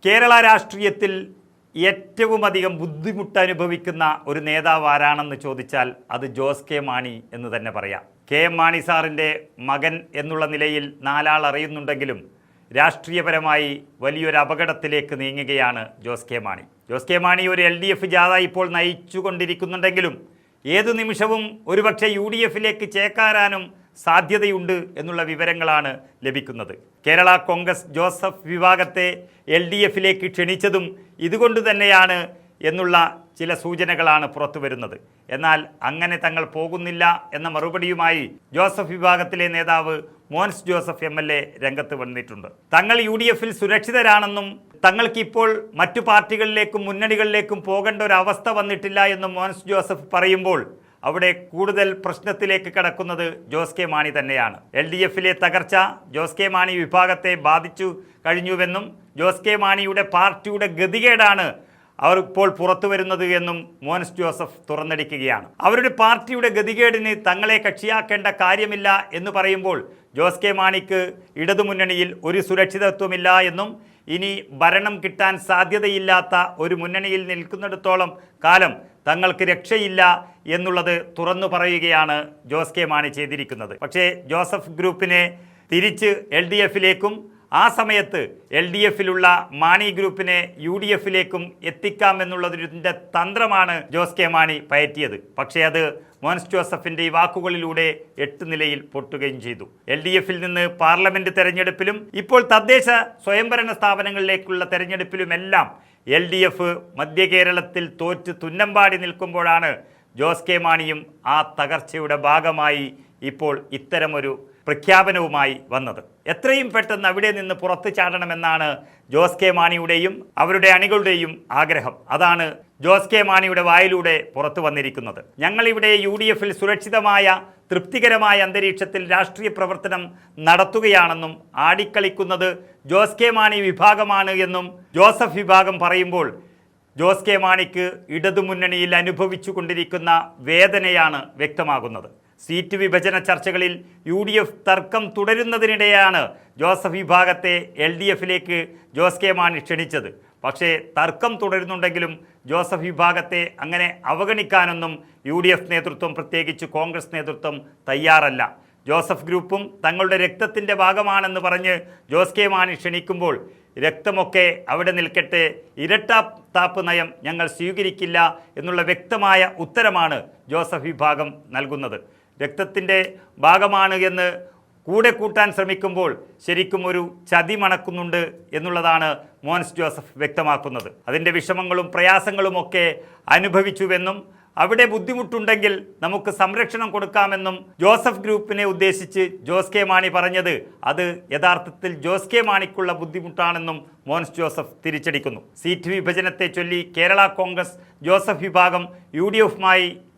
കേരള രാഷ്ട്രീയത്തിൽ ഏറ്റവും അധികം ബുദ്ധിമുട്ട് അനുഭവിക്കുന്ന ഒരു നേതാവ് ആരാണെന്ന് ചോദിച്ചാൽ അത് ജോസ് കെ മാണി എന്ന് തന്നെ പറയാം. കെ എം മാണി സാറിൻ്റെ മകൻ എന്നുള്ള നിലയിൽ നാലാൾ അറിയുന്നുണ്ടെങ്കിലും രാഷ്ട്രീയപരമായി വലിയൊരു അപകടത്തിലേക്ക് നീങ്ങുകയാണ് ജോസ് കെ മാണി. ജോസ് കെ മാണി ഒരു LDF ജാഥ ഇപ്പോൾ നയിച്ചു കൊണ്ടിരിക്കുന്നുണ്ടെങ്കിലും ഏതു നിമിഷവും ഒരുപക്ഷെ UDF ചേക്കാറാനും സാധ്യതയുണ്ട് എന്നുള്ള വിവരങ്ങളാണ് ലഭിക്കുന്നത്. കേരള കോൺഗ്രസ് ജോസഫ് വിഭാഗത്തെ LDF ക്ഷണിച്ചതും ഇതുകൊണ്ട് തന്നെയാണ് എന്നുള്ള ചില സൂചനകളാണ് പുറത്തു വരുന്നത്. എന്നാൽ അങ്ങനെ തങ്ങൾ പോകുന്നില്ല എന്ന മറുപടിയുമായി ജോസഫ് വിഭാഗത്തിലെ നേതാവ് മോൻസ് ജോസഫ് MLA രംഗത്ത് വന്നിട്ടുണ്ട്. തങ്ങൾ UDF സുരക്ഷിതരാണെന്നും തങ്ങൾക്കിപ്പോൾ മറ്റു പാർട്ടികളിലേക്കും മുന്നണികളിലേക്കും പോകേണ്ട ഒരു അവസ്ഥ വന്നിട്ടില്ല എന്നും മോൻസ് ജോസഫ് പറയുമ്പോൾ അവിടെ കൂടുതൽ പ്രശ്നത്തിലേക്ക് കടക്കുന്നത് ജോസ് കെ മാണി തന്നെയാണ്. LDF തകർച്ച ജോസ് കെ മാണി വിഭാഗത്തെ ബാധിച്ചു കഴിഞ്ഞുവെന്നും ജോസ് കെ മാണിയുടെ പാർട്ടിയുടെ ഗതികേടാണ് അവർ ഇപ്പോൾ പുറത്തു വരുന്നത് എന്നും മോൻസ് ജോസഫ് തുറന്നടിക്കുകയാണ്. അവരുടെ പാർട്ടിയുടെ ഗതികേടിന് തങ്ങളെ കക്ഷിയാക്കേണ്ട കാര്യമില്ല എന്ന് പറയുമ്പോൾ ജോസ് കെ മാണിക്ക് ഇടതുമുന്നണിയിൽ ഒരു സുരക്ഷിതത്വമില്ല എന്നും ഇനി ഭരണം കിട്ടാൻ സാധ്യതയില്ലാത്ത ഒരു മുന്നണിയിൽ നിൽക്കുന്നിടത്തോളം കാലം തങ്ങൾക്ക് രക്ഷയില്ല എന്നുള്ളത് തുറന്നു പറയുകയാണ് ജോസ് കെ മാണി ചെയ്തിരിക്കുന്നത്. പക്ഷേ ജോസഫ് ഗ്രൂപ്പിനെ തിരിച്ച് LDF ആ സമയത്ത് LDF മാണി ഗ്രൂപ്പിനെ UDF എത്തിക്കാമെന്നുള്ളതിൻ്റെ തന്ത്രമാണ് ജോസ് കെ മാണി പയറ്റിയത്. പക്ഷേ അത് മോൻസ് ജോസഫിൻ്റെ ഈ വാക്കുകളിലൂടെ 8 നിലയിൽ പൊട്ടുകയും ചെയ്തു. LDF നിന്ന് പാർലമെന്റ് തെരഞ്ഞെടുപ്പിലും ഇപ്പോൾ തദ്ദേശ സ്വയംഭരണ സ്ഥാപനങ്ങളിലേക്കുള്ള തെരഞ്ഞെടുപ്പിലുമെല്ലാം LDF മധ്യ കേരളത്തിൽ തോറ്റ് തുന്നമ്പാടി നിൽക്കുമ്പോഴാണ് ജോസ് കെ മാണിയും ആ തകർച്ചയുടെ ഭാഗമായി ഇപ്പോൾ ഇത്തരമൊരു പ്രഖ്യാപനവുമായി വന്നത്. എത്രയും പെട്ടെന്ന് അവിടെ നിന്ന് പുറത്തു ചാടണമെന്നാണ് ജോസ് കെ മാണിയുടെയും അവരുടെ അണികളുടെയും ആഗ്രഹം. അതാണ് ജോസ് കെ മാണിയുടെ വായിലൂടെ പുറത്തു വന്നിരിക്കുന്നത്. ഞങ്ങളിവിടെ UDF സുരക്ഷിതമായ തൃപ്തികരമായ അന്തരീക്ഷത്തിൽ രാഷ്ട്രീയ പ്രവർത്തനം നടത്തുകയാണെന്നും ആടിക്കളിക്കുന്നത് ജോസ് കെ മാണി വിഭാഗമാണ് എന്നും ജോസഫ് വിഭാഗം പറയുമ്പോൾ ജോസ് കെ മാണിക്ക് ഇടതുമുന്നണിയിൽ അനുഭവിച്ചു കൊണ്ടിരിക്കുന്ന വേദനയാണ് വ്യക്തമാകുന്നത്. സീറ്റ് വിഭജന ചർച്ചകളിൽ UDF തർക്കം തുടരുന്നതിനിടെയാണ് ജോസഫ് വിഭാഗത്തെ LDF ജോസ് കെ മാണി ക്ഷണിച്ചത്. പക്ഷേ തർക്കം തുടരുന്നുണ്ടെങ്കിലും ജോസഫ് വിഭാഗത്തെ അങ്ങനെ അവഗണിക്കാനൊന്നും UDF നേതൃത്വം, പ്രത്യേകിച്ച് കോൺഗ്രസ് നേതൃത്വം തയ്യാറല്ല. ജോസഫ് ഗ്രൂപ്പും തങ്ങളുടെ രക്തത്തിൻ്റെ ഭാഗമാണെന്ന് പറഞ്ഞ് ജോസ് കെ മാണി ക്ഷണിക്കുമ്പോൾ രക്തമൊക്കെ അവിടെ നിൽക്കട്ടെ, ഇരട്ടാത്താപ്പ് നയം ഞങ്ങൾ സ്വീകരിക്കില്ല എന്നുള്ള വ്യക്തമായ ഉത്തരമാണ് ജോസഫ് വിഭാഗം നൽകുന്നത്. രക്തത്തിൻ്റെ ഭാഗമാണ് എന്ന് കൂടെ കൂട്ടാൻ ശ്രമിക്കുമ്പോൾ ശരിക്കും ഒരു ചതി മണക്കുന്നുണ്ട് എന്നുള്ളതാണ് മോൻസ് ജോസഫ് വ്യക്തമാക്കുന്നത്. അതിൻ്റെ വിഷമങ്ങളും പ്രയാസങ്ങളുമൊക്കെ അനുഭവിച്ചുവെന്നും അവിടെ ബുദ്ധിമുട്ടുണ്ടെങ്കിൽ നമുക്ക് സംരക്ഷണം കൊടുക്കാമെന്നും ജോസഫ് ഗ്രൂപ്പിനെ ഉദ്ദേശിച്ച് ജോസ് കെ മാണി പറഞ്ഞത് അത് യഥാർത്ഥത്തിൽ ജോസ് കെ മാണിക്കുള്ള ബുദ്ധിമുട്ടാണെന്നും മോൻസ് ജോസഫ് തിരിച്ചടിക്കുന്നു. സീറ്റ് വിഭജനത്തെ ചൊല്ലി കേരള കോൺഗ്രസ് ജോസഫ് വിഭാഗം UDF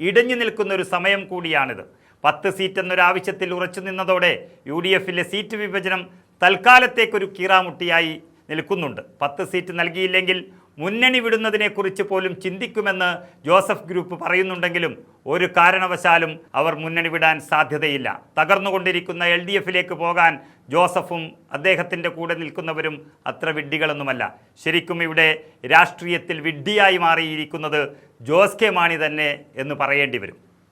ഇടഞ്ഞു നിൽക്കുന്ന ഒരു സമയം കൂടിയാണിത്. 10 സീറ്റ് എന്നൊരാവശ്യത്തിൽ ഉറച്ചു നിന്നതോടെ UDF സീറ്റ് വിഭജനം തൽക്കാലത്തേക്കൊരു കീറാമുട്ടിയായി നിൽക്കുന്നുണ്ട്. 10 സീറ്റ് നൽകിയില്ലെങ്കിൽ മുന്നണി വിടുന്നതിനെക്കുറിച്ച് പോലും ചിന്തിക്കുമെന്ന് ജോസഫ് ഗ്രൂപ്പ് പറയുന്നുണ്ടെങ്കിലും ഒരു കാരണവശാലും അവർ മുന്നണി വിടാൻ സാധ്യതയില്ല. തകർന്നുകൊണ്ടിരിക്കുന്ന LDF പോകാൻ ജോസഫും അദ്ദേഹത്തിൻ്റെ കൂടെ നിൽക്കുന്നവരും അത്ര വിഡ്ഢികളൊന്നുമല്ല. ശരിക്കും ഇവിടെ രാഷ്ട്രീയത്തിൽ വിഡ്ഢിയായി മാറിയിരിക്കുന്നത് ജോസ് കെ മാണി തന്നെ എന്ന് പറയേണ്ടി വരും.